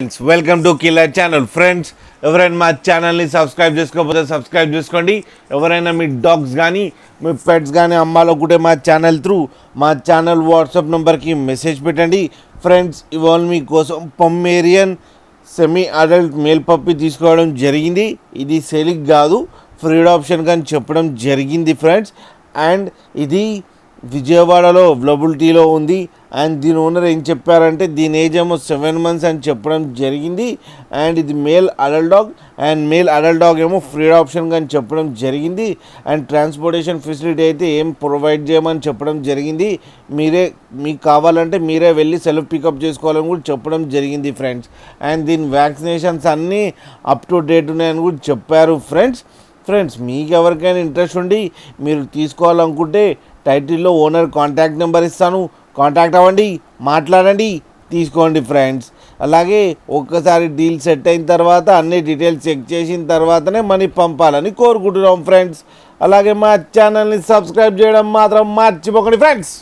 Friends, welcome to killer channel. Friends, ఎవరైనా మా ఛానల్ని సబ్స్క్రైబ్ చేసుకోకపోతే సబ్స్క్రైబ్ చేసుకోండి. ఎవరైనా మీ డాగ్స్ కానీ మీ పెట్స్ కానీ అమ్మాలనుకుంటే మా ఛానల్ త్రూ మా ఛానల్ వాట్సాప్ నెంబర్కి మెసేజ్ పెట్టండి. ఫ్రెండ్స్, ఇవాళ మీకోసం పొమ్మేరియన్ సెమీ అడల్ట్ మేల్ పప్పి తీసుకోవడం జరిగింది. ఇది సెలిక్ కాదు, ఫ్రీడ్ ఆప్షన్ కానీ చెప్పడం జరిగింది ఫ్రెండ్స్. అండ్ ఇది విజయవాడలో అవైలబిలిటీలో ఉంది. అండ్ దీని ఓనర్ ఏం చెప్పారంటే దీని ఏజ్ ఏమో 7 months అని చెప్పడం జరిగింది. అండ్ ఇది male adult dog, and male adult dog ఏమో ఫ్రీడ్ ఆప్షన్ కానీ చెప్పడం జరిగింది. అండ్ ట్రాన్స్పోర్టేషన్ ఫెసిలిటీ అయితే ఏం ప్రొవైడ్ చేయమని చెప్పడం జరిగింది. మీకు కావాలంటే మీరే వెళ్ళి సెల్ఫ్ పికప్ చేసుకోవాలని కూడా చెప్పడం జరిగింది ఫ్రెండ్స్. అండ్ దీని వ్యాక్సినేషన్స్ అన్నీ అప్ టు డేట్ ఉన్నాయని కూడా చెప్పారు ఫ్రెండ్స్, మీకు ఎవరికైనా ఇంట్రెస్ట్ ఉండి మీరు తీసుకోవాలనుకుంటే టైటిల్లో ఓనర్ కాంటాక్ట్ నెంబర్ ఇస్తాను, కాంటాక్ట్ అవ్వండి, మాట్లాడండి, తీసుకోండి ఫ్రెండ్స్. అలాగే ఒక్కసారి డీల్ సెట్ అయిన తర్వాత అన్ని డీటెయిల్స్ చెక్ చేసిన తర్వాతనే మనీ పంపాలని కోరుకుంటున్నాం ఫ్రెండ్స్. అలాగే మా ఛానల్ని సబ్స్క్రైబ్ చేయడం మాత్రం మర్చిపోకండి ఫ్రెండ్స్.